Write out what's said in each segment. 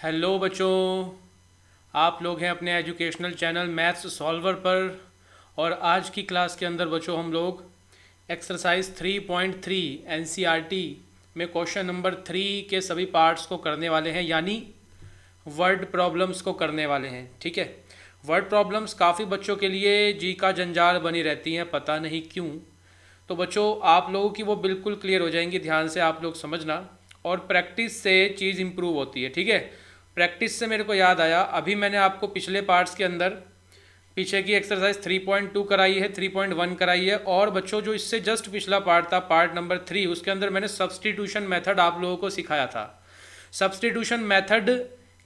Hello बच्चों, आप लोग हैं अपने एजुकेशनल चैनल मैथ्स सॉल्वर पर। और आज की क्लास के अंदर बच्चों हम लोग एक्सरसाइज 3.3 एनसीईआरटी में क्वेश्चन नंबर 3 के सभी पार्ट्स को करने वाले हैं, यानी वर्ड प्रॉब्लम्स को करने वाले हैं। ठीक है, वर्ड प्रॉब्लम्स काफ़ी बच्चों के लिए जी का जंजाल बनी रहती हैं, पता नहीं क्यों। तो बच्चों आप लोगों की वो बिल्कुल क्लियर हो जाएंगी, ध्यान से आप लोग समझना। और प्रैक्टिस से चीज़ इम्प्रूव होती है। ठीक है, प्रैक्टिस से मेरे को याद आया, अभी मैंने आपको पिछले पार्ट्स के अंदर पीछे की एक्सरसाइज 3.2 कराई है, 3.1 कराई है, और बच्चों जो इससे जस्ट पिछला पार्ट था, पार्ट नंबर 3, उसके अंदर मैंने सब्सटीट्यूशन मेथड आप लोगों को सिखाया था। सब्सटीट्यूशन मेथड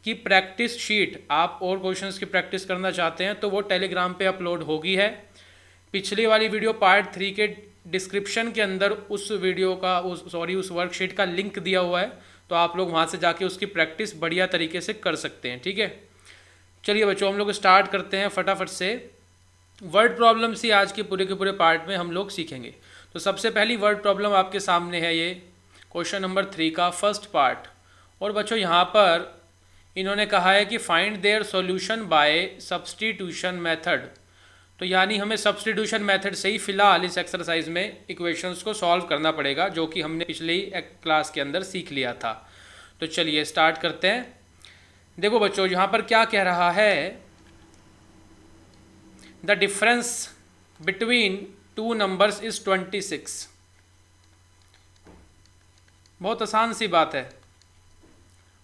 की प्रैक्टिस शीट, आप और क्वेश्चंस की प्रैक्टिस करना चाहते हैं तो वो टेलीग्राम पे अपलोड होगी है। पिछली वाली वीडियो पार्ट 3 के डिस्क्रिप्शन के अंदर उस वीडियो का उस वर्कशीट का लिंक दिया हुआ है, तो आप लोग वहाँ से जाके उसकी प्रैक्टिस बढ़िया तरीके से कर सकते हैं। ठीक है, चलिए बच्चों हम लोग स्टार्ट करते हैं फटाफट से। वर्ड प्रॉब्लम्स ही आज के पूरे पार्ट में हम लोग सीखेंगे। तो सबसे पहली वर्ड प्रॉब्लम आपके सामने है, ये क्वेश्चन नंबर 3 का फर्स्ट पार्ट। और बच्चों यहाँ पर इन्होंने कहा है कि find their solution by substitution method. तो यानी हमें सब्सटीट्यूशन मेथड से ही फिलहाल इस एक्सरसाइज में इक्वेशंस को सॉल्व करना पड़ेगा, जो कि हमने पिछली क्लास के अंदर सीख लिया था। तो चलिए स्टार्ट करते हैं। देखो बच्चों यहाँ पर क्या कह रहा है, the difference between two numbers is 26। बहुत आसान सी बात है।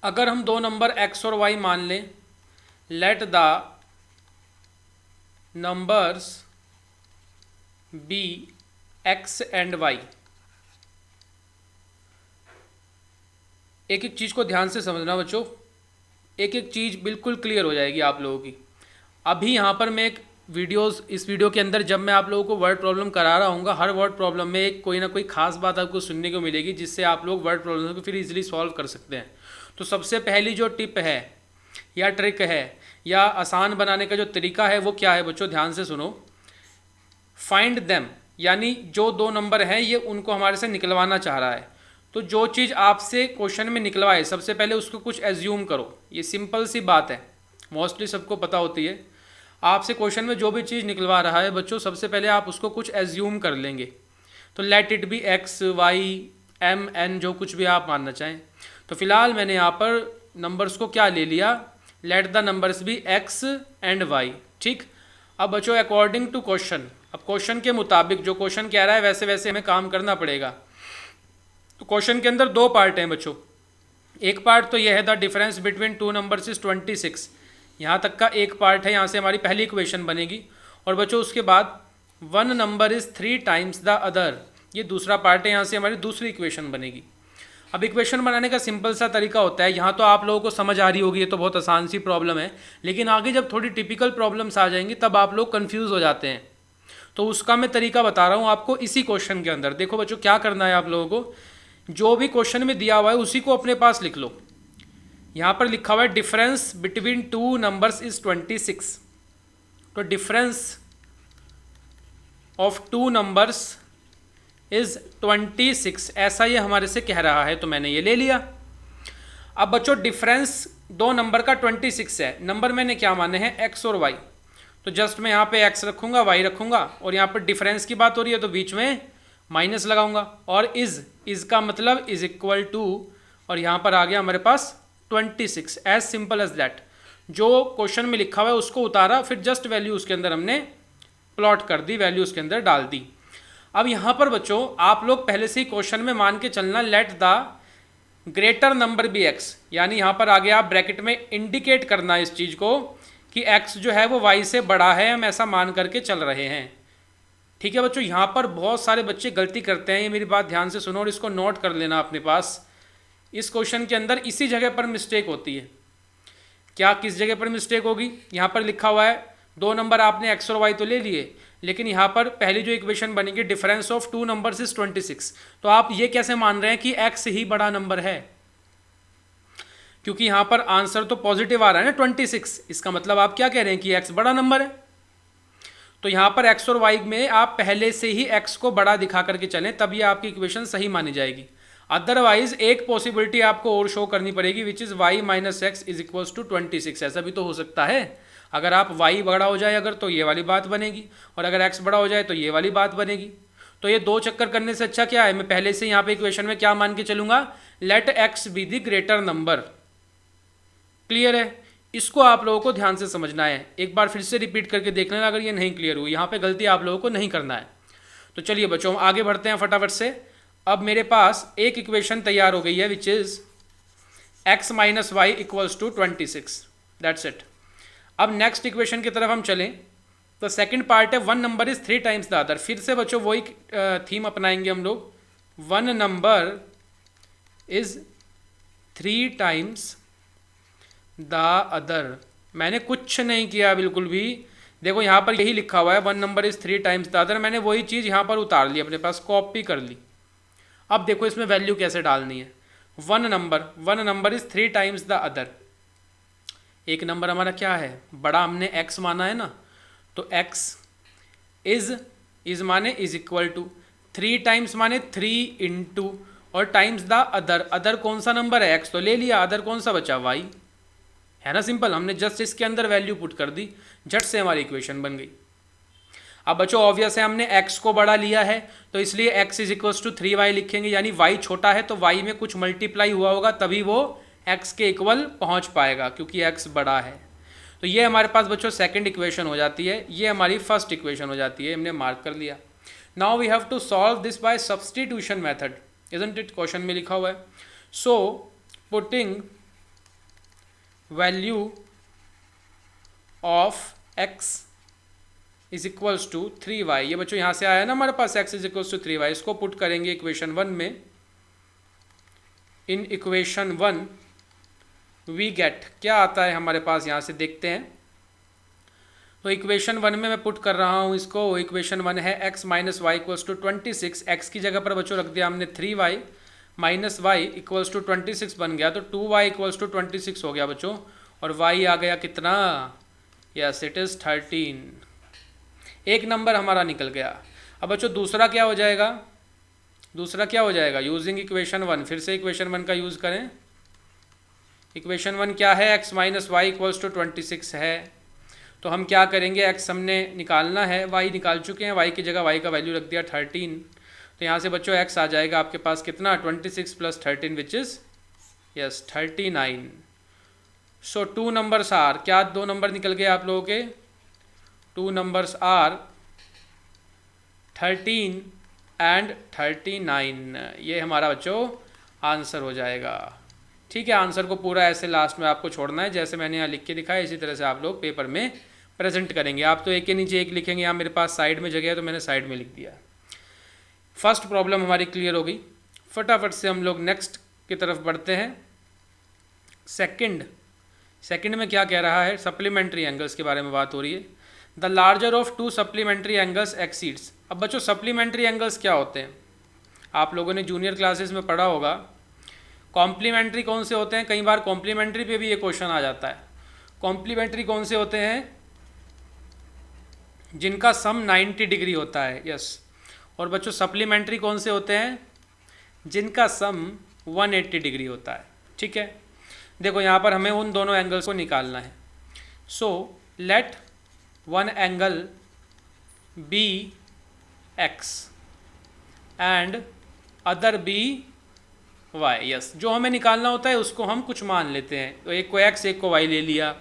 अगर हम दो नंबर x और y मान लें, let the numbers be x and y। एक एक चीज़ को ध्यान से समझना बच्चों, एक एक चीज़ बिल्कुल क्लियर हो जाएगी आप लोगों की। अभी यहाँ पर मैं एक इस वीडियो के अंदर जब मैं आप लोगों को वर्ड प्रॉब्लम करा रहा हूँ, हर वर्ड प्रॉब्लम में एक कोई ना कोई खास बात आपको सुनने को मिलेगी, जिससे आप लोग वर्ड प्रॉब्लम को फिर इजीली सॉल्व कर सकते हैं। तो सबसे पहली जो टिप है या ट्रिक है या आसान बनाने का जो तरीका है वो क्या है बच्चों, ध्यान से सुनो। फाइंड देम, यानी जो दो नंबर हैं ये उनको हमारे से निकलवाना चाह रहा है। तो जो चीज़ आपसे क्वेश्चन में निकलवाए सबसे पहले उसको कुछ एज्यूम करो। ये सिंपल सी बात है, मोस्टली सबको पता होती है। आपसे क्वेश्चन में जो भी चीज़ निकलवा रहा है बच्चों, सबसे पहले आप उसको कुछ एज्यूम कर लेंगे। तो let it be X Y M N, जो कुछ भी आप मानना चाहें। तो फिलहाल मैंने यहाँ पर नंबर्स को क्या ले लिया, let the numbers be X and Y. ठीक, अब बच्चों अकॉर्डिंग टू क्वेश्चन, अब क्वेश्चन के मुताबिक जो क्वेश्चन कह रहा है वैसे वैसे हमें काम करना पड़ेगा। तो क्वेश्चन के अंदर दो पार्ट हैं बच्चों। एक पार्ट तो यह है the difference between two numbers is 26, यहाँ तक का एक पार्ट है, यहाँ से हमारी पहली इक्वेशन बनेगी। और बच्चों उसके बाद one number is 3 times the other, ये दूसरा पार्ट है, यहाँ से हमारी दूसरी इक्वेशन बनेगी। अब इक्वेशन बनाने का सिंपल सा तरीका होता है, यहाँ तो आप लोगों को समझ आ रही होगी, ये तो बहुत आसान सी प्रॉब्लम है, लेकिन आगे जब थोड़ी टिपिकल प्रॉब्लम्स आ जाएंगी तब आप लोग कंफ्यूज हो जाते हैं। तो उसका मैं तरीका बता रहा हूँ आपको इसी क्वेश्चन के अंदर। देखो बच्चों क्या करना है आप लोगों को, जो भी क्वेश्चन में दिया हुआ है उसी को अपने पास लिख लो। यहाँ पर लिखा हुआ है difference between two numbers is 26। तो difference of two numbers is 26, ऐसा ये हमारे से कह रहा है, तो मैंने ये ले लिया। अब बच्चों डिफरेंस दो नंबर का 26 है, नंबर मैंने क्या माने हैं x और y। तो जस्ट मैं यहाँ पे x रखूँगा, y रखूँगा, और यहाँ पर डिफरेंस की बात हो रही है तो बीच में माइनस लगाऊंगा। और इज का मतलब इज इक्वल टू, और यहाँ पर आ गया हमारे पास 26, एज सिंपल एज दैट। जो क्वेश्चन में लिखा हुआ है उसको उतारा, फिर जस्ट वैल्यू उसके अंदर हमने प्लॉट कर दी, वैल्यू उसके अंदर डाल दी। अब यहाँ पर बच्चों आप लोग पहले से ही क्वेश्चन में मान के चलना, let the greater number be X, यानी यहाँ पर आगे आप ब्रैकेट में इंडिकेट करना इस चीज़ को कि x जो है वो y से बड़ा है, हम ऐसा मान करके चल रहे हैं। ठीक है बच्चों, यहाँ पर बहुत सारे बच्चे गलती करते हैं, ये मेरी बात ध्यान से सुनो और इसको नोट कर लेना अपने पास। इस क्वेश्चन के अंदर इसी जगह पर मिस्टेक होती है। क्या, किस जगह पर मिस्टेक होगी, यहाँ पर लिखा हुआ है दो नंबर आपने x और y तो ले लिए, लेकिन यहाँ पर पहली जो इक्वेशन बनेगी difference of two numbers is 26, तो आप ये कैसे मान रहे हैं कि x ही बड़ा नंबर है, क्योंकि यहाँ पर आंसर तो पॉजिटिव आ रहा है ना 26, इसका मतलब आप क्या कह रहे हैं कि x बड़ा नंबर है। तो यहाँ पर x और y में आप पहले से ही x को बड़ा दिखा करके चलें, तब ये आपकी इक्वेशन सही मानी जाएगी। अदरवाइज एक पॉसिबिलिटी आपको और शो करनी पड़ेगी which is y minus X is equals to 26। ऐसा भी तो हो सकता है, अगर आप y बड़ा हो जाए अगर तो ये वाली बात बनेगी, और अगर x बड़ा हो जाए तो ये वाली बात बनेगी। तो ये दो चक्कर करने से अच्छा क्या है, मैं पहले से यहाँ पे इक्वेशन में क्या मान के चलूंगा, let x be the greater number. Clear है, इसको आप लोगों को ध्यान से समझना है। एक बार फिर से रिपीट करके देख लेना अगर ये नहीं क्लियर हुई, यहाँ पे गलती आप लोगों को नहीं करना है। तो चलिए बच्चों हम आगे बढ़ते हैं फटाफट से। अब मेरे पास एक इक्वेशन तैयार हो गई है which is x minus Y equals to 26। That's it. अब नेक्स्ट इक्वेशन की तरफ हम चलें तो सेकंड पार्ट है one number is 3 times the other. फिर से बच्चों वही थीम अपनाएंगे हम लोग, one number is 3 times the other. मैंने कुछ नहीं किया बिल्कुल भी, देखो यहाँ पर यही लिखा हुआ है one number is 3 times the other, मैंने वही चीज़ यहाँ पर उतार ली अपने पास, कॉपी कर ली। अब देखो इसमें वैल्यू कैसे डालनी है। One number is 3 times the other. एक नंबर हमारा क्या है, बड़ा हमने x माना है ना, तो x इज माने इज इक्वल टू 3 टाइम्स माने 3 इंटू और टाइम्स द अदर। अदर कौन सा नंबर है, x तो ले लिया, अदर कौन सा बचा, y है ना। सिंपल, हमने जस्ट इसके अंदर वैल्यू पुट कर दी, झट से हमारी इक्वेशन बन गई। अब बच्चों ऑब्वियस है हमने x को बड़ा लिया है तो इसलिए x is equals to 3y लिखेंगे, यानी y छोटा है तो y में कुछ मल्टीप्लाई हुआ होगा तभी वो x के इक्वल पहुंच पाएगा, क्योंकि x बड़ा है। तो ये हमारे पास बच्चों सेकंड इक्वेशन हो जाती है, ये हमारी फर्स्ट इक्वेशन हो जाती है, हमने मार्क कर लिया। Now we have to solve this by substitution method, isn't it, question में लिखा हुआ है। So putting value of x is equals to 3y, ये बच्चों यहाँ से आया ना हमारे पास x is equals to 3y, इसको पुट करेंगे इक्वेशन 1 में। इन इक्वेशन 1 वी गेट, क्या आता है हमारे पास यहाँ से देखते हैं। तो इक्वेशन 1 में मैं पुट कर रहा हूँ इसको, इक्वेशन 1 है x minus Y equals to 26। x की जगह पर बच्चों रख दिया हमने 3y minus Y equals to 26 बन गया, तो 2y इक्वल्स टू 26 हो गया बच्चों, और y आ गया कितना, यस इट इज़ 13। एक नंबर हमारा निकल गया। अब बच्चों दूसरा क्या हो जाएगा, दूसरा क्या हो जाएगा, यूजिंग इक्वेशन 1, फिर से इक्वेशन 1 का यूज़ करें। इक्वेशन 1 क्या है, x minus Y equals to 26 है, तो हम क्या करेंगे, x हमने निकालना है, y निकाल चुके हैं, y की जगह y का वैल्यू रख दिया 13, तो यहाँ से बच्चों x आ जाएगा आपके पास कितना, 26 plus 13 which is yes 39। So 2 numbers are, क्या 2 नंबर निकल गए आप लोगों के, 2 नंबर्स आर 13 एंड 39। ये हमारा बच्चों आंसर हो जाएगा। ठीक है, आंसर को पूरा ऐसे लास्ट में आपको छोड़ना है, जैसे मैंने यहाँ लिख के दिखाया इसी तरह से आप लोग पेपर में प्रेजेंट करेंगे। आप तो एक के नीचे एक लिखेंगे, यहाँ मेरे पास साइड में जगह है तो मैंने साइड में लिख दिया। फर्स्ट प्रॉब्लम हमारी क्लियर हो गई। फटाफट से हम लोग नेक्स्ट की तरफ बढ़ते हैं। सेकंड में क्या कह रहा है, सप्लीमेंट्री एंगल्स के बारे में बात हो रही है। The larger of 2 supplementary angles exceeds. अब बच्चों सप्लीमेंट्री एंगल्स क्या होते हैं, आप लोगों ने जूनियर क्लासेस में पढ़ा होगा। कॉम्प्लीमेंट्री कौन से होते हैं, कई बार कॉम्प्लीमेंट्री पे भी ये क्वेश्चन आ जाता है। कॉम्प्लीमेंट्री कौन से होते हैं, जिनका सम 90 डिग्री होता है, यस। और बच्चों सप्लीमेंट्री कौन से होते हैं, जिनका सम 180 डिग्री होता है। ठीक है, देखो यहाँ पर हमें उन दोनों एंगल्स को निकालना है। So let one angle be X and other be Y. Yes, जो हमें निकालना होता है उसको हम कुछ मान लेते हैं, तो एक को एक्स एक को वाई ले लिया।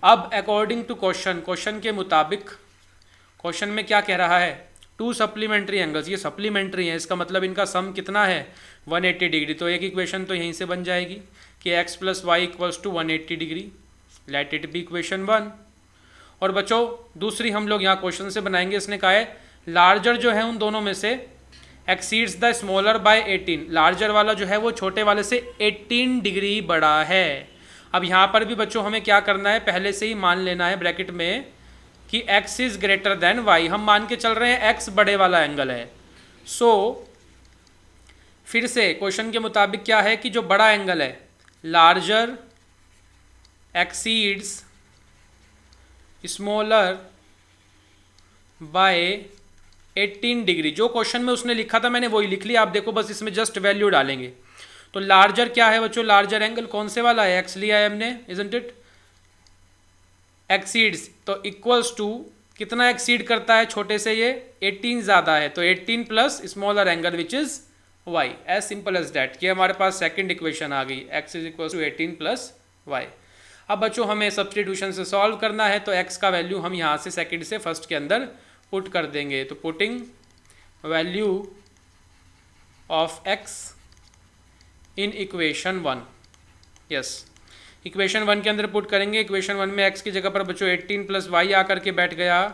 अब अकॉर्डिंग टू क्वेश्चन के मुताबिक क्वेश्चन में क्या कह रहा है, 2 सप्लीमेंट्री एंगल्स, ये सप्लीमेंट्री हैं, इसका मतलब इनका सम कितना है 180 डिग्री। तो एक इक्वेशन तो यहीं से बन जाएगी कि x plus Y equals to 180 degree, let it be equation 1। और बच्चों दूसरी हम लोग यहाँ क्वेश्चन से बनाएंगे, इसने कहा है लार्जर जो है उन दोनों में से exceeds the smaller by 18, larger वाला जो है वो छोटे वाले से 18 डिग्री बड़ा है। अब यहाँ पर भी बच्चों हमें क्या करना है, पहले से ही मान लेना है ब्रैकेट में कि x is greater than y, हम मान के चल रहे हैं x बड़े वाला एंगल है। सो फिर से क्वेश्चन के मुताबिक क्या है कि जो बड़ा एंगल है, larger exceeds smaller by 18 degree. जो क्वेश्चन में उसने लिखा था मैंने वही लिख लिया, आप देखो बस इसमें जस्ट वैल्यू डालेंगे। तो लार्जर क्या है बच्चों, लार्जर एंगल कौन से वाला है, एक्स लिया है हमने, इजंट इट, एक्सीड्स, तो इक्वल्स टू कितना एक्सीड करता है छोटे से, ये 18 ज़्यादा है तो 18 plus smaller angle which is Y, as simple as that. ये हमारे पास सेकंड इक्वेशन आ गई, X is equal to 18 plus Y. अब बच्चों हमें सब्सटीट्यूशन से सॉल्व करना है, तो एक्स का वैल्यू हम यहाँ से सेकंड से फर्स्ट के अंदर पुट कर देंगे। तो putting value of x in equation 1, yes, equation 1 के अंदर पुट करेंगे। इक्वेशन 1 में x की जगह पर बच्चों 18 प्लस वाई आकर के बैठ गया,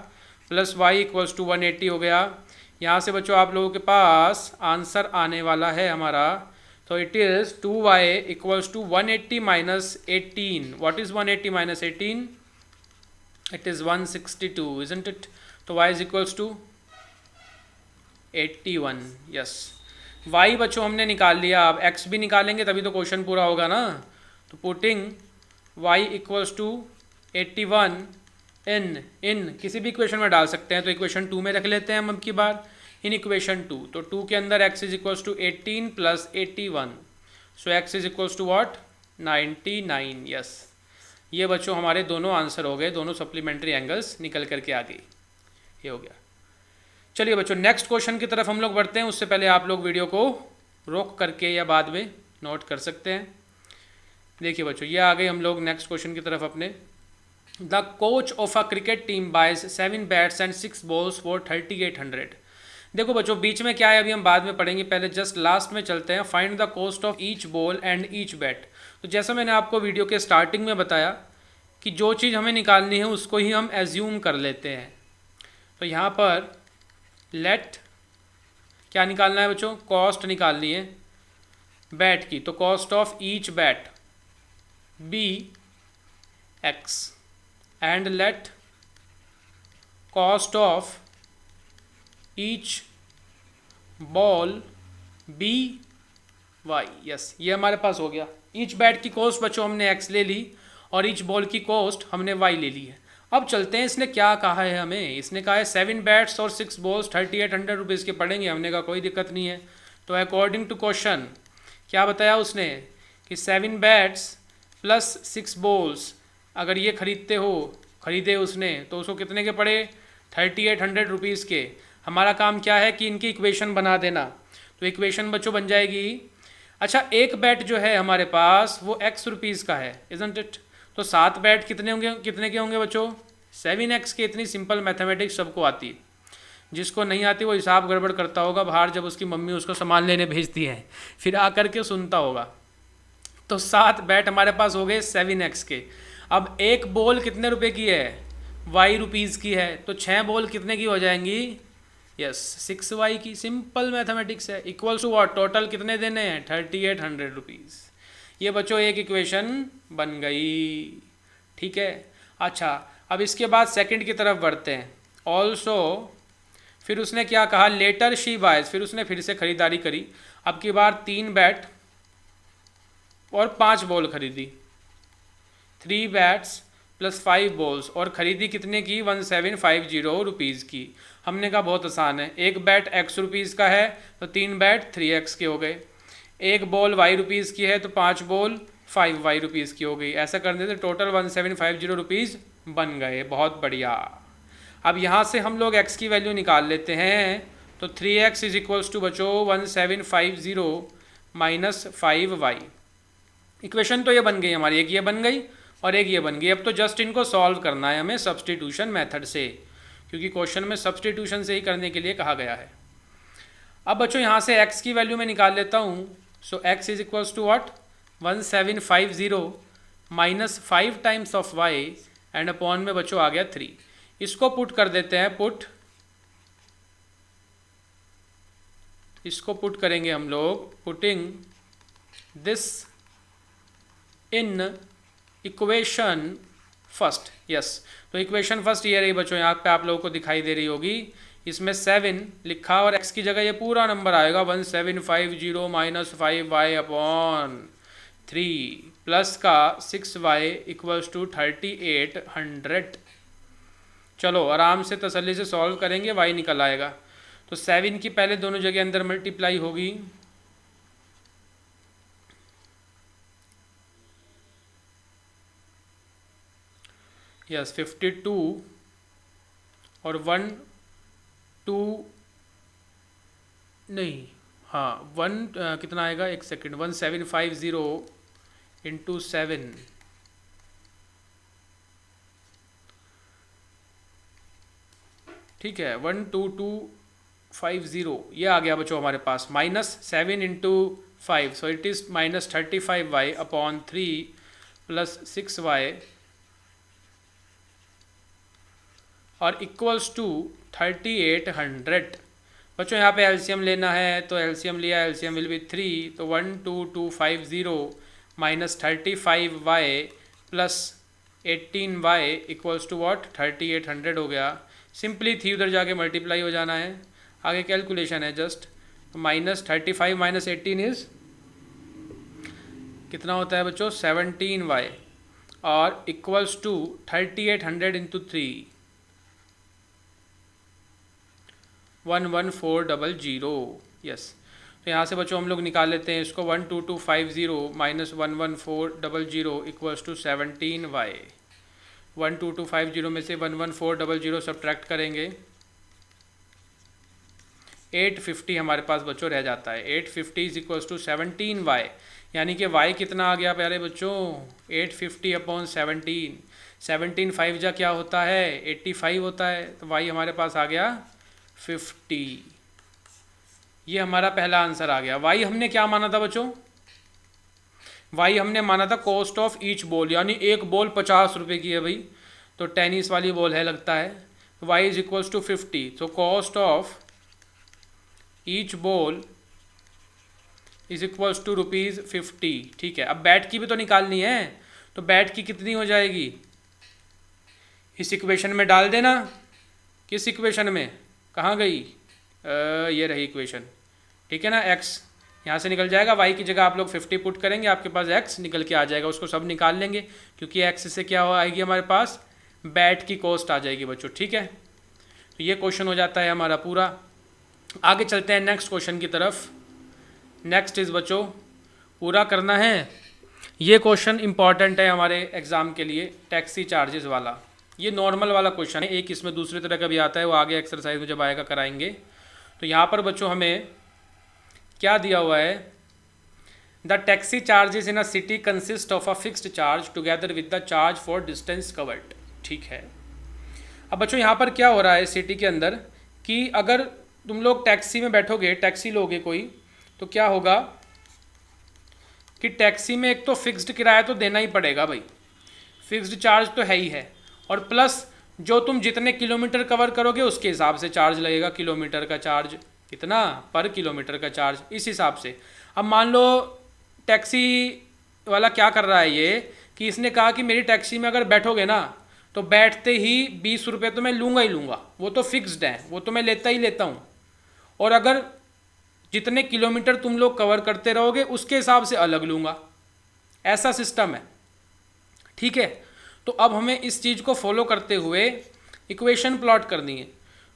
प्लस वाई इक्वल्स टू 180 हो गया। यहाँ से बच्चों आप लोगों के पास आंसर आने वाला है हमारा, तो it is 2y equals to 180 minus 18। What is 180 minus 18? It is 162, isn't it? तो y is equals to 81, yes. y बच्चों हमने निकाल लिया, अब x भी निकालेंगे तभी तो क्वेश्चन पूरा होगा ना। तो पुटिंग y इक्वल्स टू 81 इन किसी भी इक्वेशन में डाल सकते हैं, तो इक्वेशन 2 में रख लेते हैं हम अब की बार, इन इक्वेशन 2। तो 2 के अंदर x is equals to 18 plus 81, so x is equals to what, 99, yes. ये बच्चों हमारे दोनों आंसर हो गए, दोनों सप्लीमेंट्री एंगल्स निकल करके आ गई, ये हो गया। चलिए बच्चों नेक्स्ट क्वेश्चन की तरफ हम लोग बढ़ते हैं, उससे पहले आप लोग वीडियो को रोक करके या बाद में नोट कर सकते हैं। देखिए बच्चों ये आ गए हम लोग नेक्स्ट क्वेश्चन की तरफ अपने। The coach of a cricket team buys 7 bats and 6 balls for 3800। देखो बच्चों बीच में क्या है अभी हम बाद में पढ़ेंगे, पहले जस्ट लास्ट में चलते हैं। Find the cost of each ball and each bat. तो जैसा मैंने आपको वीडियो के स्टार्टिंग में बताया कि जो चीज़ हमें निकालनी है उसको ही हम एज्यूम कर लेते हैं। तो यहाँ पर लेट क्या निकालना है बच्चों, कॉस्ट निकालनी है बैट की, तो cost of each bat be X and let cost of each ball be Y, yes. ये हमारे पास हो गया, ईच बैट की कॉस्ट बच्चों हमने एक्स ले ली और ईच बॉल की कॉस्ट हमने वाई ले ली है। अब चलते हैं, इसने क्या कहा है हमें, इसने कहा है 7 बैट्स और 6 बॉल्स 3800 रुपीज़ के पड़ेंगे। हमने कहा कोई दिक्कत नहीं है। तो अकॉर्डिंग टू क्वेश्चन क्या बताया उसने कि 7 बैट्स प्लस 6 बॉल्स अगर ये खरीदे उसने तो उसको कितने के पड़े, 3800 रुपीज़ के। हमारा काम क्या है कि इनकी इक्वेशन बना देना। तो इक्वेशन बच्चों बन जाएगी, अच्छा एक बैट जो है हमारे पास वो x रुपीज़ का है, इजंट इट? तो 7 बैट कितने के होंगे बच्चों, 7x के। इतनी सिंपल मैथमेटिक्स सबको आती है, जिसको नहीं आती वो हिसाब गड़बड़ करता होगा बाहर, जब उसकी मम्मी उसको सामान लेने भेजती है फिर आकर के सुनता होगा। तो 7 बैट हमारे पास हो गए 7x के। अब एक बॉल कितने रुपए की है, y रुपीज़ की है, तो 6 बॉल कितने की हो जाएंगी, यस 6y की। सिंपल मैथमेटिक्स है। इक्वल्स टू व्हाट, टोटल कितने देने हैं, 3800 रुपीज़। ये बच्चों एक इक्वेशन बन गई, ठीक है। अच्छा अब इसके बाद सेकंड की तरफ बढ़ते हैं। ऑल्सो फिर उसने क्या कहा, लेटर शी बाइज, फिर उसने फिर से खरीदारी करी। अब की बार 3 बैट और 5 बॉल खरीदी, 3 बैट्स प्लस 5 बॉल्स, और ख़रीदी कितने की, 1750 रुपीज़ की। हमने कहा बहुत आसान है, एक बैट x रुपीज़ का है तो 3 बैट 3x के हो गए, एक बॉल y रुपीज़ की है तो 5 बॉल 5y रुपीज़ की हो गई। ऐसा करने से टोटल 1750 रुपीज़ बन गए, बहुत बढ़िया। अब यहाँ से हम लोग x की वैल्यू निकाल लेते हैं। तो 3x इज इक्वल्स टू बच्चों 1750 माइनस 5y। इक्वेशन तो ये बन गई हमारी, एक ये बन गई और एक ये बन गई। अब तो जस्ट इनको सॉल्व करना है हमें सब्सटीट्यूशन मेथड से, क्योंकि क्वेश्चन में सब्सटीट्यूशन से ही करने के लिए कहा गया है। अब बच्चों यहाँ से x की वैल्यू मैं निकाल लेता हूँ। So x is equals to what, 1750 minus 5 times of y and upon में बच्चों आ गया 3। इसको पुट कर देते हैं, इसको पुट करेंगे हम लोग, putting this in equation first, yes. तो इक्वेशन फर्स्ट ये रही बच्चों, यहाँ पे आप लोगों को दिखाई दे रही होगी। इसमें 7 लिखा और x की जगह ये पूरा नंबर आएगा 1750 माइनस 5y अपॉन 3 प्लस का 6y इक्वल्स टू 3800। चलो आराम से तसल्ली से सॉल्व करेंगे, y निकल आएगा। तो 7 की पहले दोनों जगह अंदर मल्टीप्लाई होगी, यस 52 और 1 2 नहीं, हाँ 1 कितना आएगा, एक सेकेंड, 1750 इंटू 7, ठीक है 12250 ये आ गया बच्चों हमारे पास, -7 into 5, so it is -35y upon 3 plus 6y और इक्वल्स टू 3800। बच्चों यहाँ पे एलसीएम लेना है तो एलसीएम लिया, एलसीएम विल बी 3, तो 12250 minus 35y plus 18y equals to what 3800 हो गया। सिंपली थी उधर जाके मल्टीप्लाई हो जाना है, आगे कैलकुलेशन है जस्ट। -35 माइनस 18 इज कितना होता है बच्चों 17y और इक्वल्स टू 3800 इंटू 3 11400, यस। तो यहाँ से बच्चों हम लोग निकाल लेते हैं इसको, 12250 माइनस 11400 इक्वल्स टू 17y। 12250 में से 11400 सब्ट्रैक्ट करेंगे, 850 हमारे पास बच्चों रह जाता है। 850 इज इक्वल्स टू 17y, यानी कि y कितना आ गया प्यारे बच्चों 850 अपॉन 17, 17 5 जा क्या होता है 85 होता है, तो y हमारे पास आ गया 50। ये हमारा पहला आंसर आ गया। y हमने क्या माना था बच्चों, y हमने माना था कॉस्ट ऑफ ईच बॉल, यानी एक बॉल 50 रुपये की है भाई, तो टेनिस वाली बॉल है लगता है। y इज इक्वल्स टू 50, तो cost of each ball is equals to ₹50। ठीक है, अब बैट की भी तो निकालनी है, तो बैट की कितनी हो जाएगी, इस इक्वेशन में डाल देना। किस इक्वेशन में, कहाँ गई, ये रही इक्वेशन, ठीक है ना। x यहाँ से निकल जाएगा, y की जगह आप लोग 50 पुट करेंगे, आपके पास x निकल के आ जाएगा, उसको सब निकाल लेंगे क्योंकि x से क्या आएगी हमारे पास बैट की कॉस्ट आ जाएगी बच्चों। ठीक है, तो ये क्वेश्चन हो जाता है हमारा पूरा। आगे चलते हैं नेक्स्ट क्वेश्चन की तरफ। नेक्स्ट इज बच्चों पूरा करना है, ये क्वेश्चन इंपॉर्टेंट है हमारे एग्जाम के लिए, टैक्सी चार्जेस वाला। ये नॉर्मल वाला क्वेश्चन है, एक इसमें दूसरी तरह का भी आता है, वो आगे एक्सरसाइज में जब आएगा कराएंगे। तो यहाँ पर बच्चों हमें क्या दिया हुआ है, the taxi charges in a city consist of a fixed charge together with the charge for distance covered. ठीक है, अब बच्चों यहाँ पर क्या हो रहा है सिटी के अंदर कि अगर तुम लोग टैक्सी में बैठोगे, टैक्सी लोगे कोई, तो क्या होगा कि टैक्सी में एक तो फिक्स्ड किराया तो देना ही पड़ेगा भाई, फिक्स्ड चार्ज तो है ही है, और प्लस जो तुम जितने किलोमीटर कवर करोगे उसके हिसाब से चार्ज लगेगा, किलोमीटर का चार्ज कितना, पर किलोमीटर का चार्ज, इस हिसाब से। अब मान लो टैक्सी वाला क्या कर रहा है ये कि इसने कहा कि मेरी टैक्सी में अगर बैठोगे ना तो बैठते ही 20 रुपये तो मैं लूँगा ही लूँगा, वो तो फिक्स्ड है, वो तो मैं लेता ही लेता हूँ, और अगर जितने किलोमीटर तुम लोग कवर करते रहोगे उसके हिसाब से अलग लूँगा, ऐसा सिस्टम है। ठीक है, तो अब हमें इस चीज़ को फॉलो करते हुए इक्वेशन प्लॉट करनी है।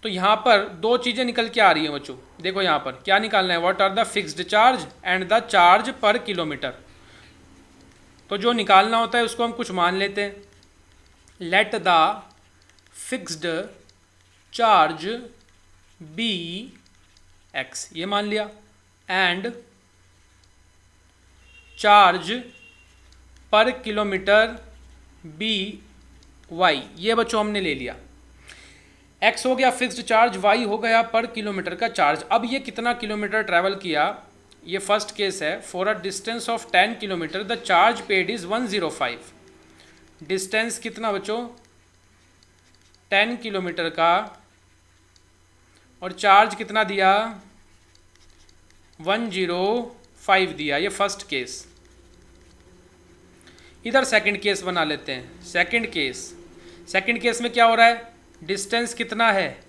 तो यहाँ पर दो चीज़ें निकल के आ रही हैं बच्चों, देखो यहाँ पर क्या निकालना है, what are the fixed charge and the charge पर किलोमीटर। तो जो निकालना होता है उसको हम कुछ मान लेते हैं, let the fixed charge be x, ये मान लिया, एंड चार्ज पर किलोमीटर बी वाई, ये बच्चों हमने ले लिया। एक्स हो गया फिक्स्ड चार्ज, वाई हो गया पर किलोमीटर का चार्ज। अब ये कितना किलोमीटर ट्रैवल किया, ये फर्स्ट केस है, for a distance of 10 kilometre the charge paid is 105। Distance कितना बच्चों 10 किलोमीटर का, और चार्ज कितना दिया 105 दिया, ये फर्स्ट केस। इधर सेकंड केस बना लेते हैं। सेकंड केस में क्या हो रहा है, डिस्टेंस कितना है,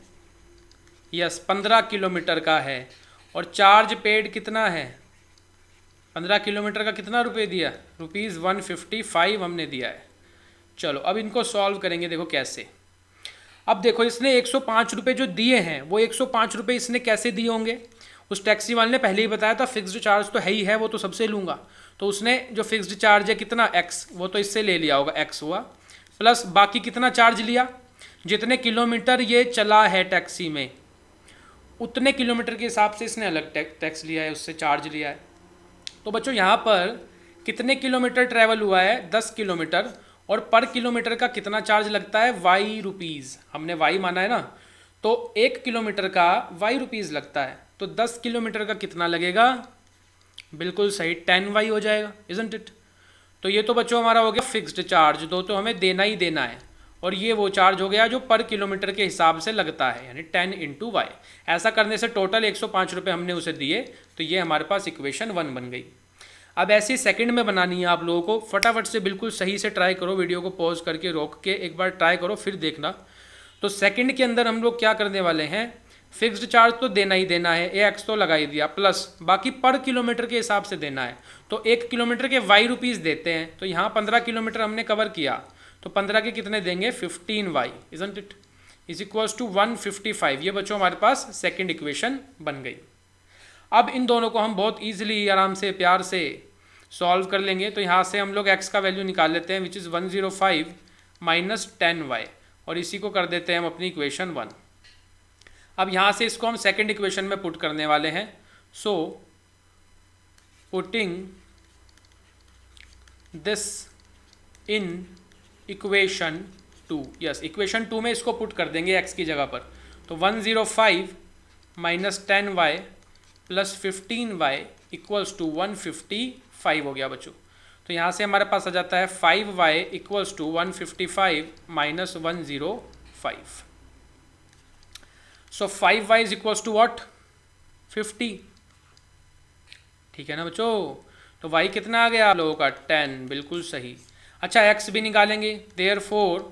यस 15 किलोमीटर का है, और चार्ज पेड कितना है 15 किलोमीटर का कितना रुपए दिया, ₹155 हमने दिया है। चलो अब इनको सॉल्व करेंगे, देखो कैसे। अब देखो इसने 105 रुपये जो दिए हैं वो 105 रुपये इसने कैसे दिए होंगे, उस टैक्सी वाले ने पहले ही बताया था फिक्स्ड चार्ज तो है ही है, वो तो सबसे लूँगा, तो उसने जो फिक्स्ड चार्ज है कितना एक्स, वो तो इससे ले लिया होगा, एक्स हुआ, प्लस बाकी कितना चार्ज लिया, जितने किलोमीटर ये चला है टैक्सी में उतने किलोमीटर के हिसाब से इसने अलग टैक्स लिया है, उससे चार्ज लिया है। तो बच्चों यहाँ पर कितने किलोमीटर ट्रैवल हुआ है, 10 किलोमीटर, और पर किलोमीटर का कितना चार्ज लगता है, वाई रुपीज़, हमने वाई माना है ना, तो 1 किलोमीटर का वाई रुपीज़ लगता है, तो 10 किलोमीटर का कितना लगेगा, बिल्कुल सही 10 वाई हो जाएगा, इजंट इट। तो ये तो बच्चों हमारा हो गया फिक्स्ड चार्ज, दो तो हमें देना ही देना है, और ये वो चार्ज हो गया जो पर किलोमीटर के हिसाब से लगता है, यानी 10 इंटू वाई। ऐसा करने से टोटल 105 रुपये हमने उसे दिए, तो ये हमारे पास इक्वेशन 1 बन गई। अब ऐसे सेकंड में बनानी है आप लोगों को, फटाफट से बिल्कुल सही से ट्राई करो, वीडियो को पॉज करके रोक के एक बार ट्राई करो फिर देखना। तो सेकंड के अंदर हम लोग क्या करने वाले हैं, फिक्स्ड चार्ज तो देना ही देना है, ए एक्स तो लगा ही दिया, प्लस बाकी पर किलोमीटर के हिसाब से देना है, तो 1 किलोमीटर के वाई रुपीज़ देते हैं, तो यहाँ 15 किलोमीटर हमने कवर किया, तो 15 के कितने देंगे, 15 y, isn't it, is equals to 155। ये बच्चों हमारे पास सेकंड इक्वेशन बन गई। अब इन दोनों को हम बहुत ईजिली आराम से प्यार से सॉल्व कर लेंगे। तो यहाँ से हम लोग x का वैल्यू निकाल लेते हैं, विच इज़ 105 माइनस 10y, और इसी को कर देते हैं हम अपनी इक्वेशन 1। अब यहाँ से इसको हम सेकंड इक्वेशन में पुट करने वाले हैं। So putting this in equation 2, yes equation 2 में इसको पुट कर देंगे x की जगह पर। तो 105 minus 10y plus 15y equals to 155 हो गया बच्चों। तो यहाँ से हमारे पास आ जाता है 5y equals to 155 minus 105। So 5y is equals to what, 50, ठीक है ना बच्चों। तो y कितना आ गया आप लोगों का, 10, बिल्कुल सही। अच्छा x भी निकालेंगे, देयरफॉर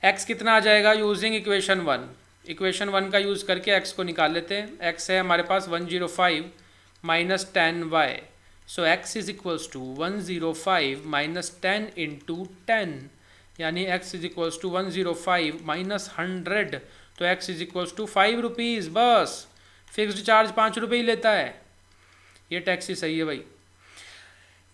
x कितना आ जाएगा, यूजिंग इक्वेशन 1, इक्वेशन 1 का यूज़ करके x को निकाल लेते हैं। x है हमारे पास 105 minus 10y, so x is equals to 105 minus 10 into 10, यानी x is equals to 105 minus 100, तो x is equals to 5 rupees, बस फिक्स्ड चार्ज 5 रुपये ही लेता है, ये टैक्सी सही है भाई।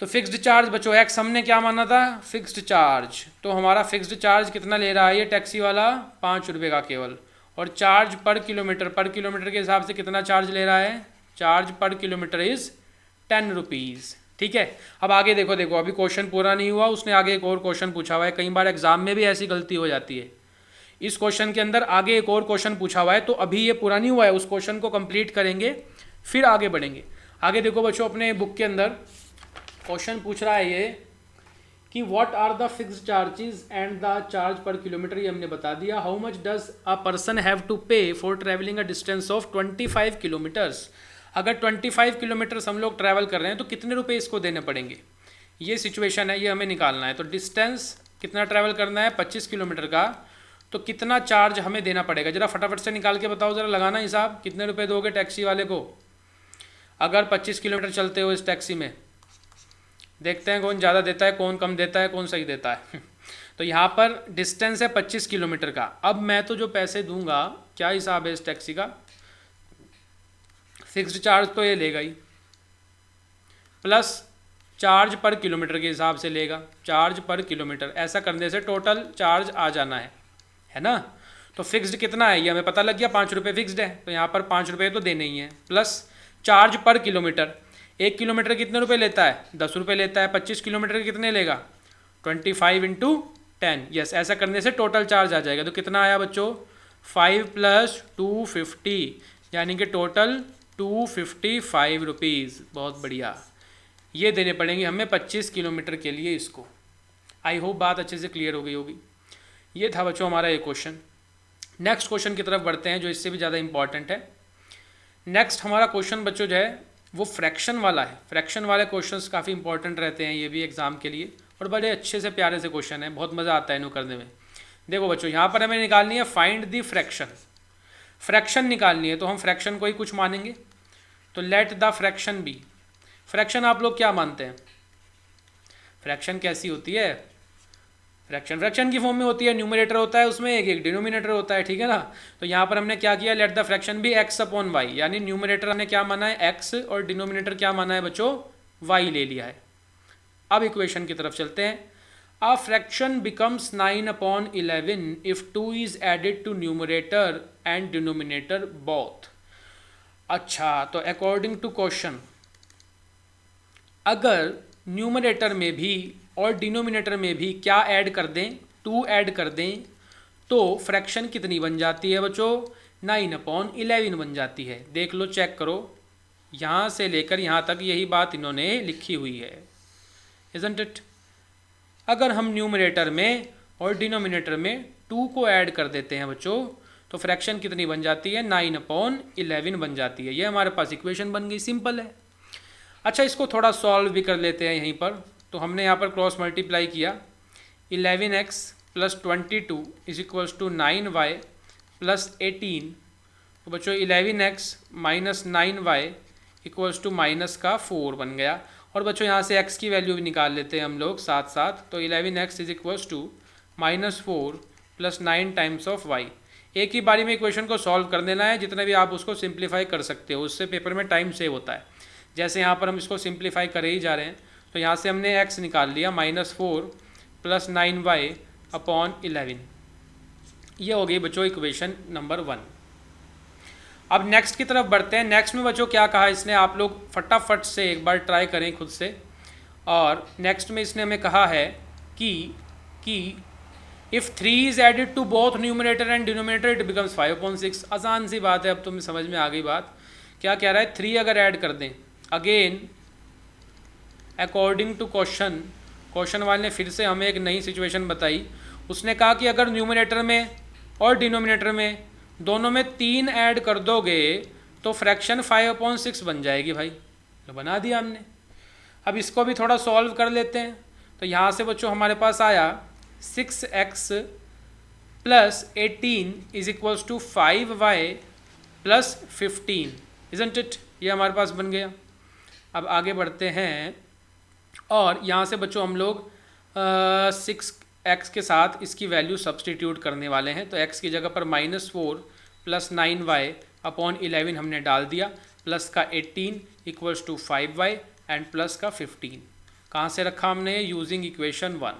तो फिक्स्ड चार्ज बच्चों x हमने क्या माना था, फिक्स्ड चार्ज, तो हमारा फिक्स्ड चार्ज कितना ले रहा है ये टैक्सी वाला, 5 रुपये का केवल, और चार्ज पर किलोमीटर के हिसाब से कितना चार्ज ले रहा है, चार्ज पर किलोमीटर इज़ 10 रुपीज़, ठीक है। अब आगे देखो अभी क्वेश्चन पूरा नहीं हुआ, उसने आगे एक और क्वेश्चन पूछा हुआ है, कई बार एग्जाम में भी ऐसी गलती हो जाती है। इस क्वेश्चन के अंदर आगे एक और क्वेश्चन पूछा हुआ है, तो अभी ये पूरा नहीं हुआ है, उस क्वेश्चन को कंप्लीट करेंगे फिर आगे बढ़ेंगे। आगे देखो बच्चों, अपने बुक के अंदर क्वेश्चन पूछ रहा है ये कि what are the fixed charges and the charge पर किलोमीटर, ये हमने बता दिया। How much does a person have to pay for travelling a distance of 25 kilometres, अगर 25 किलोमीटर्स हम लोग ट्रैवल कर रहे हैं तो कितने रुपए इसको देने पड़ेंगे, ये सिचुएशन है, ये हमें निकालना है। तो डिस्टेंस कितना ट्रैवल करना है, 25 किलोमीटर का, तो कितना चार्ज हमें देना पड़ेगा, जरा फटाफट से निकाल के बताओ, जरा लगाना हिसाब, कितने रुपए दोगे टैक्सी वाले को अगर 25 किलोमीटर चलते हो इस टैक्सी में। देखते हैं कौन ज़्यादा देता है, कौन कम देता है, कौन सही देता है। तो यहाँ पर डिस्टेंस है 25 किलोमीटर का। अब मैं तो जो पैसे दूंगा, क्या हिसाब है इस टैक्सी का, फिक्स्ड चार्ज तो ये लेगा ही, प्लस चार्ज पर किलोमीटर के हिसाब से लेगा, चार्ज पर किलोमीटर, ऐसा करने से टोटल चार्ज आ जाना है ना। तो फिक्स्ड कितना है ये हमें पता लग गया, 5 रुपये फिक्स्ड है, तो यहाँ पर 5 रुपये तो देने ही है, प्लस चार्ज पर किलोमीटर, 1 किलोमीटर कितने रुपए लेता है, 10 रुपये लेता है, 25 किलोमीटर कितने लेगा, 25 इंटू 10, यस, ऐसा करने से टोटल चार्ज आ जाएगा। तो कितना आया बच्चों, 5 प्लस 250, यानी कि टोटल 255 रुपीज़, बहुत बढ़िया। ये देने पड़ेंगे हमें 25 किलोमीटर के लिए इसको। आई होप बात अच्छे से क्लियर हो गई होगी। ये था बच्चों हमारा ये क्वेश्चन। नेक्स्ट क्वेश्चन की तरफ बढ़ते हैं जो इससे भी ज़्यादा इंपॉर्टेंट है। नेक्स्ट हमारा क्वेश्चन बच्चों जो है वो फ्रैक्शन वाला है। फ्रैक्शन वाले क्वेश्चंस काफ़ी इंपॉर्टेंट रहते हैं ये भी एग्जाम के लिए, और बड़े अच्छे से प्यारे से क्वेश्चन है, बहुत मज़ा आता है इन्हें करने में। देखो बच्चों, यहाँ पर हमें निकालनी है फाइंड द फ्रैक्शन, फ्रैक्शन निकालनी है, तो हम फ्रैक्शन को ही कुछ मानेंगे। तो let the fraction be, fraction आप लोग क्या मानते हैं, फ्रैक्शन कैसी होती है, फ्रैक्शन की फॉर्म में होती है, न्यूमरेटर होता है उसमें, एक डिनोमिनेटर होता है, ठीक है ना। तो यहाँ पर हमने क्या किया, लेट द फ्रैक्शन भी x अपॉन वाई, यानी न्यूमरेटर हमने क्या माना है x और डिनोमिनेटर क्या माना है बच्चों y ले लिया है। अब इक्वेशन की तरफ चलते हैं। A fraction becomes 9 upon 11 if 2 is added to numerator and denominator both. अच्छा, तो अकॉर्डिंग टू क्वेश्चन, अगर न्यूमरेटर में भी और डिनोमिनेटर में भी क्या ऐड कर दें, 2 ऐड कर दें, तो फ्रैक्शन कितनी बन जाती है बच्चों, 9 अपॉन 11 बन जाती है। देख लो, चेक करो, यहाँ से लेकर यहाँ तक यही बात इन्होंने लिखी हुई है, इज़न्ट इट। अगर हम न्यूमरेटर में और डिनोमिनेटर में 2 को ऐड कर देते हैं बच्चों, तो फ्रैक्शन कितनी बन जाती है, 9 अपॉन 11 बन जाती है। ये हमारे पास इक्वेशन बन गई, सिंपल है। अच्छा, इसको थोड़ा सॉल्व भी कर लेते हैं यहीं पर। तो हमने यहाँ पर क्रॉस मल्टीप्लाई किया, 11x plus 22 is equals to 9y plus 18। तो बच्चों 11x minus 9y equals to minus का 4 बन गया। और बच्चों यहाँ से x की वैल्यू भी निकाल लेते हैं हम लोग साथ साथ। तो 11x is equals to minus 4 plus 9 times of y। एक ही बारी में इक्वेशन को सॉल्व कर देना है, जितना भी आप उसको सिंप्लीफाई कर सकते हो, उससे पेपर में टाइम सेव होता है। जैसे यहाँ पर हम इसको सिंप्लीफाई कर ही जा रहे हैं, तो यहाँ से हमने x निकाल लिया, -4 प्लस 9y अपॉन 11। ये हो गई बच्चों इक्वेशन नंबर 1। अब नेक्स्ट की तरफ बढ़ते हैं। नेक्स्ट में बच्चों क्या कहा इसने, आप लोग फटाफट से एक बार ट्राई करें खुद से। और नेक्स्ट में इसने हमें कहा है कि if 3 is added to both numerator and denominator it becomes 5/6। आसान सी बात है, अब तुम्हें समझ में आ गई बात। क्या कह रहा है, 3 अगर ऐड कर दें, अगेन अकॉर्डिंग टू क्वेश्चन वाले ने फिर से हमें एक नई सिचुएशन बताई। उसने कहा कि अगर न्यूमरेटर में और डिनोमिनेटर में दोनों में 3 ऐड कर दोगे तो फ्रैक्शन 5/6 बन जाएगी। भाई तो बना दिया हमने। अब इसको भी थोड़ा सॉल्व कर लेते हैं। तो यहाँ से बच्चों हमारे पास आया 6x plus 18 is equals to 5y plus 15, isn't it. ये हमारे पास बन गया। अब आगे बढ़ते हैं और यहाँ से बच्चों हम लोग 6x के साथ इसकी वैल्यू सब्सटीट्यूट करने वाले हैं। तो x की जगह पर -4 प्लस 9y अपॉन 11 हमने डाल दिया, प्लस का 18 equals to 5y and plus का 15। कहाँ से रखा हमने, यूजिंग इक्वेशन 1।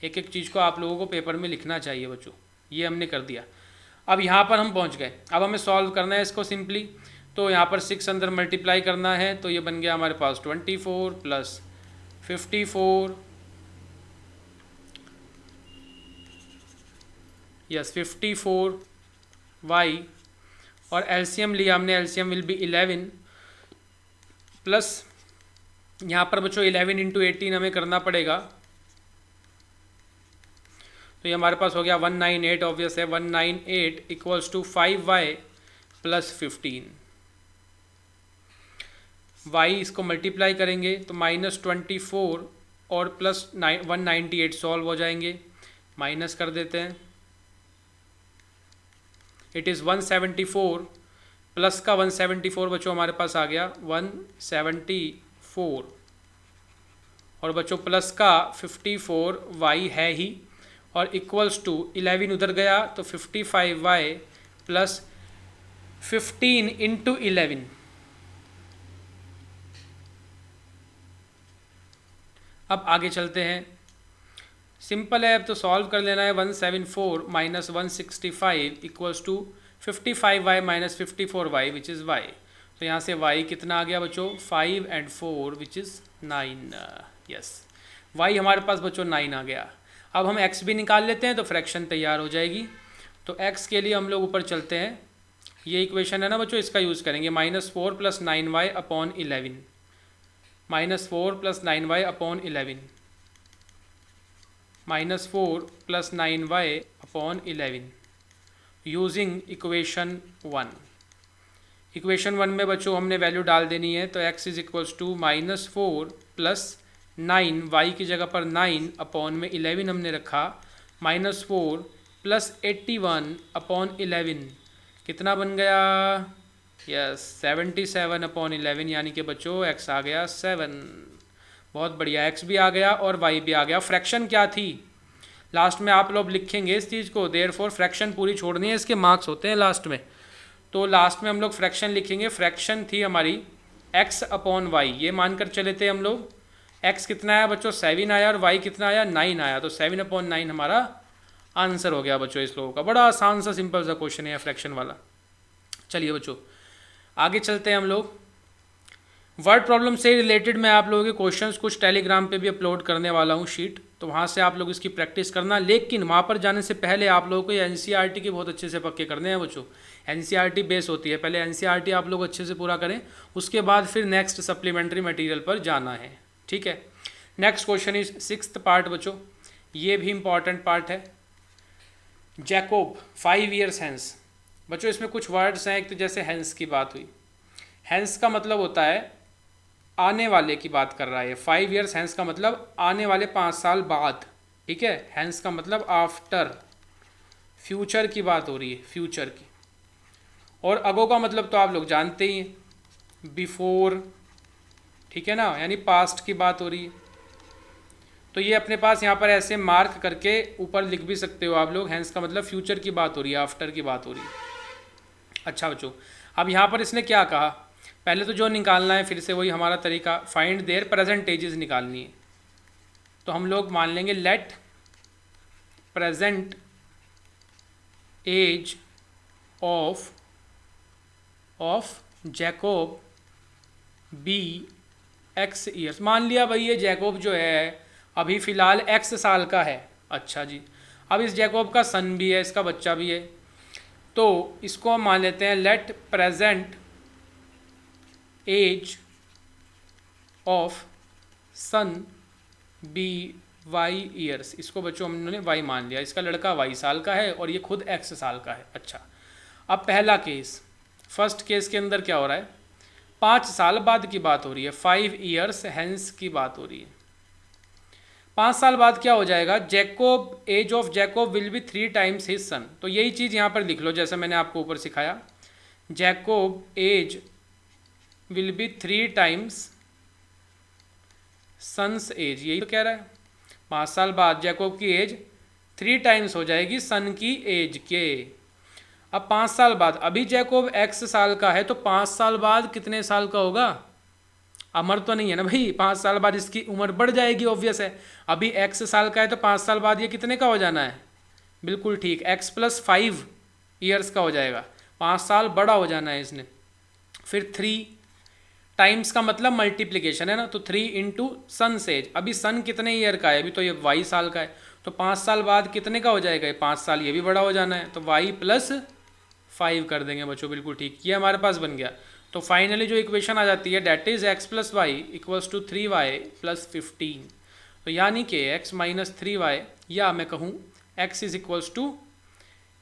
एक एक चीज़ को आप लोगों को पेपर में लिखना चाहिए बच्चों, ये हमने कर दिया। अब यहाँ पर हम पहुँच गए। अब हमें सॉल्व करना है इसको सिंपली। तो यहाँ पर 6 अंदर मल्टीप्लाई करना है, तो ये बन गया हमारे पास 24 प्लस 54, यस 54y। और एलसीएम लिया हमने, एलसीएम विल बी 11 प्लस यहाँ पर बच्चों 11 इंटू 18 हमें करना पड़ेगा। तो ये हमारे पास हो गया 198, ऑब्वियस है 198 equals to 5y plus 15। y इसको मल्टीप्लाई करेंगे तो -24 और प्लस 198 सॉल्व हो जाएंगे, माइनस कर देते हैं। इट इज़ 174 प्लस का 174 बच्चों हमारे पास आ गया 174, और बच्चों प्लस का 54 y है ही, और इक्वल्स टू 11 उधर गया तो 55y प्लस 15 इंटू 11। अब आगे चलते हैं, सिंपल है, अब तो सॉल्व कर लेना है। 174 minus 165 equals to 55y minus 54y which is y। तो यहाँ से y कितना आ गया बच्चों, 5 and 4 which is 9। Yes, y हमारे पास बच्चों 9 आ गया। अब हम x भी निकाल लेते हैं तो फ्रैक्शन तैयार हो जाएगी। तो x के लिए हम लोग ऊपर चलते हैं, ये इक्वेशन है ना बच्चों, इसका यूज़ करेंगे। -4 plus 9y upon 11, -4 plus 9y upon 11, -4 plus 9y upon 11 using equation 1। Equation 1 में बच्चों हमने वैल्यू डाल देनी है। तो x is equals to -4 plus 9, y की जगह पर 9 अपॉन में 11 हमने रखा, -4 प्लस 81 अपॉन 11 कितना बन गया, यस 77 अपॉन 11, यानी कि बच्चों x आ गया 7। बहुत बढ़िया, x भी आ गया और y भी आ गया। फ्रैक्शन क्या थी, लास्ट में आप लोग लिखेंगे इस चीज़ को, देयरफॉर फ्रैक्शन पूरी छोड़नी है, इसके मार्क्स होते हैं लास्ट में। तो लास्ट में हम लोग फ्रैक्शन लिखेंगे। फ्रैक्शन थी हमारी x अपॉन वाई, ये मानकर चले थे हम लोग। x कितना आया बच्चों 7 आया और y कितना आया 9 आया, तो 7 अपॉन 9 हमारा आंसर हो गया बच्चों इस लोगों का। बड़ा आसान सा सिंपल सा क्वेश्चन है फ्रैक्शन वाला। चलिए बच्चों आगे चलते हैं हम लोग। वर्ड प्रॉब्लम से रिलेटेड मैं आप लोगों के क्वेश्चंस कुछ टेलीग्राम पे भी अपलोड करने वाला हूँ शीट, तो वहाँ से आप लोग इसकी प्रैक्टिस करना। लेकिन वहाँ पर जाने से पहले आप लोगों को एनसीईआरटी के बहुत अच्छे से पक्के करने हैं बच्चों। एनसीईआरटी बेस होती है, पहले एनसीईआरटी आप लोग अच्छे से पूरा करें, उसके बाद फिर नेक्स्ट सप्लीमेंट्री मटेरियल पर जाना है, ठीक है। Next question is 6th part बच्चों, ये भी इंपॉर्टेंट पार्ट है। Jacob 5 years hence. बच्चों इसमें कुछ वर्ड्स हैं, एक तो जैसे हैंस की बात हुई, हैंस का मतलब होता है आने वाले की बात कर रहा है। 5 years हैंस का मतलब आने वाले 5 साल बाद, ठीक है। हैंस का मतलब आफ्टर, फ्यूचर की बात हो रही है, फ्यूचर की। और अगो का मतलब तो आप लोग जानते ही हैं, बिफोर, ठीक है ना, यानी पास्ट की बात हो रही है। तो ये अपने पास यहाँ पर ऐसे मार्क करके ऊपर लिख भी सकते हो आप लोग, हैंस का मतलब फ्यूचर की बात हो रही है, आफ्टर की बात हो रही है। अच्छा बच्चों, अब यहाँ पर इसने क्या कहा, पहले तो जो निकालना है फिर से वही हमारा तरीका, फाइंड देयर परसेंटेजेस निकालनी है। तो हम लोग मान लेंगे let present age of Jacob be x years. मान लिया भाई ये जैकोब जो है अभी फ़िलहाल x साल का है। अच्छा जी, अब इस जैकोब का सन भी है, इसका बच्चा भी है, तो इसको हम मान लेते हैं let present age of son be y years. इसको बच्चों हमने y मान लिया, इसका लड़का y साल का है और ये खुद x साल का है। अच्छा, अब पहला केस, फर्स्ट केस के अंदर क्या हो रहा है, 5 साल बाद की बात हो रही है, 5 years हैंस की बात हो रही है। 5 साल बाद क्या हो जाएगा, Jacob age of Jacob will be 3 times his son. तो यही चीज़ यहाँ पर लिख लो जैसे मैंने आपको ऊपर सिखाया, Jacob age will be 3 times son's age, यही तो कह रहा है। 5 साल बाद जैकोब की एज 3 times हो जाएगी सन की एज के। अब 5 साल बाद, अभी जैकोब x साल का है, तो 5 साल बाद कितने साल का होगा, अमर तो नहीं है ना भाई, 5 साल बाद इसकी उम्र बढ़ जाएगी, ऑब्वियस है। अभी x साल का है तो 5 साल बाद ये कितने का हो जाना है, बिल्कुल ठीक, x + 5 years का हो जाएगा, 5 साल बड़ा हो जाना है इसने। फिर 3 टाइम्स का मतलब मल्टीप्लिकेशन है ना, तो 3 इंटू सन एज। अभी सन कितने ईयर का है, अभी तो ये y साल का है, तो 5 साल बाद कितने का हो जाएगा, 5 साल ये भी बड़ा हो जाना है, तो y + 5 कर देंगे बच्चों, बिल्कुल ठीक, ये हमारे पास बन गया। तो फाइनली जो इक्वेशन आ जाती है date is x + y = 3y + 15। तो यानी कि x - 3y, या मैं कहूँ x =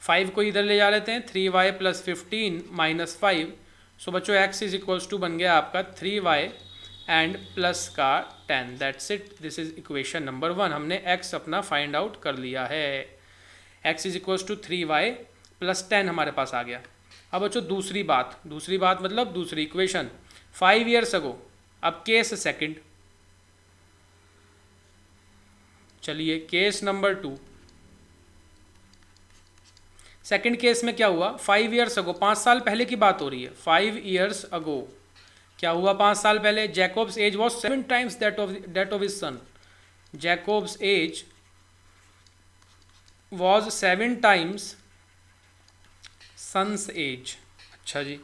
5 को इधर ले जा लेते हैं, 3y + 15 - 5। सो बच्चों x = बन गया आपका 3y एंड प्लस का 10। That's it, this is equation number 1। हमने x अपना फाइंड आउट कर लिया है, x = 3y + 10 हमारे पास आ गया। अब बच्चों दूसरी बात मतलब दूसरी इक्वेशन, 5 years अगो। अब केस सेकंड, चलिए केस नंबर 2। सेकंड केस में क्या हुआ, 5 years अगो, 5 साल पहले की बात हो रही है। 5 years अगो क्या हुआ, 5 साल पहले Jacob's age was 7 times that of his son. Jacob's age was 7 times son's age. अच्छा जी,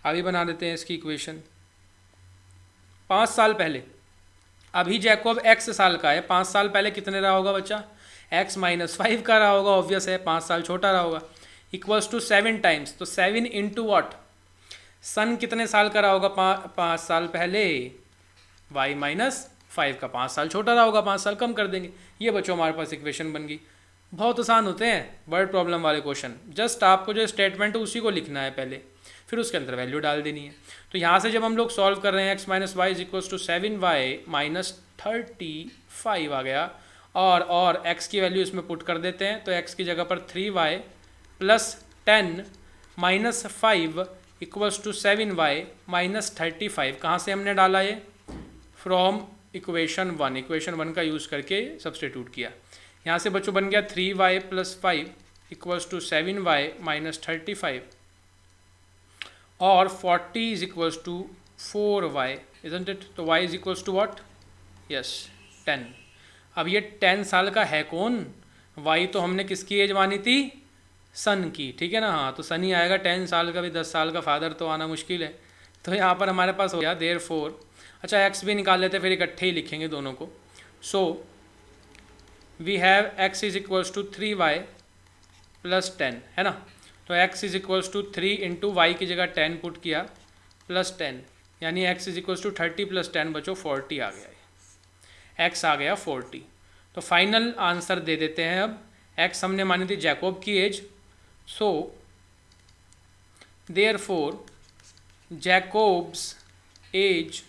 अभी बना देते हैं इसकी इक्वेशन। 5 साल पहले, अभी जैकोब x साल का है, 5 साल पहले कितने रहा होगा बच्चा, x - 5 का रहा होगा, ऑब्वियस है 5 साल छोटा रहा होगा, = 7 times। तो 7 इंटू वॉट, सन कितने साल का रहा होगा 5 साल पहले, y - 5 का 5 साल छोटा रहा होगा, 5 साल कम कर देंगे। ये बच्चों हमारे पास इक्वेशन बन गई। बहुत आसान होते हैं वर्ड प्रॉब्लम वाले क्वेश्चन, जस्ट आपको जो स्टेटमेंट है उसी को लिखना है पहले, फिर उसके अंदर वैल्यू डाल देनी है। तो यहाँ से जब हम लोग सॉल्व कर रहे हैं x - y = 7y - 35 आ गया, और x की वैल्यू इसमें पुट कर देते हैं, तो x की जगह पर 3y + 10 - 5 = 7y - 35। कहाँ से हमने डाला ये, फ्रॉम इक्वेशन 1 का यूज़ करके सब्सटीट्यूट किया। यहाँ से बच्चों बन गया 3y + 5 इक्वल्स टू 7y - 35 और 40 is equals to 4y, isn't it? तो y is equals to what? Yes 10। अब ये 10 साल का है कौन? y तो हमने किसकी एज मानी थी? सन की, ठीक है ना। हाँ, तो सन ही आएगा, 10 साल का भी 10 साल का फादर तो आना मुश्किल है। तो यहाँ पर हमारे पास हो गया देयरफॉर, अच्छा x भी निकाल लेते हैं, फिर इकट्ठे ही लिखेंगे दोनों को। So we have x is equals to 3y + 10, है ना। तो x is equals to 3 into y की जगह 10 पुट किया +10, यानी x इज इक्वल्स टू 30 + 10 बच्चों 40 आ गया है, x आ गया 40। तो फाइनल आंसर दे देते हैं अब। x हमने मानी थी जैकोब की age, so therefore Jacob's age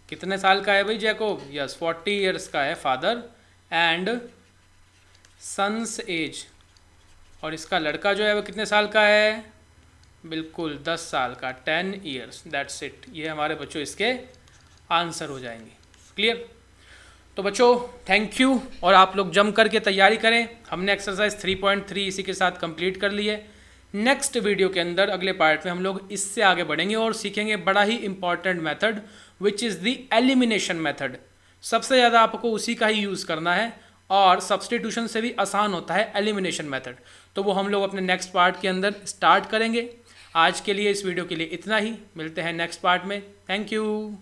कितने साल का है भाई जैकोब? यस 40 ईयर्स का है फादर, एंड सन्स एज, और इसका लड़का जो है वो कितने साल का है? बिल्कुल 10 साल का, 10 ईयर्स, दैट्स इट। ये हमारे बच्चों इसके आंसर हो जाएंगे। क्लियर? तो बच्चों थैंक यू, और आप लोग जम करके तैयारी करें। हमने एक्सरसाइज 3.3 इसी के साथ कंप्लीट कर ली है। नेक्स्ट वीडियो के अंदर अगले पार्ट में हम लोग इससे आगे बढ़ेंगे और सीखेंगे बड़ा ही important method, which is the elimination method. सबसे ज़्यादा आपको उसी का ही यूज़ करना है, और सब्स्टिट्यूशन से भी आसान होता है एलिमिनेशन मेथड। तो वो हम लोग अपने नेक्स्ट पार्ट के अंदर स्टार्ट करेंगे। आज के लिए इस वीडियो के लिए इतना ही, मिलते हैं नेक्स्ट पार्ट में। Thank you.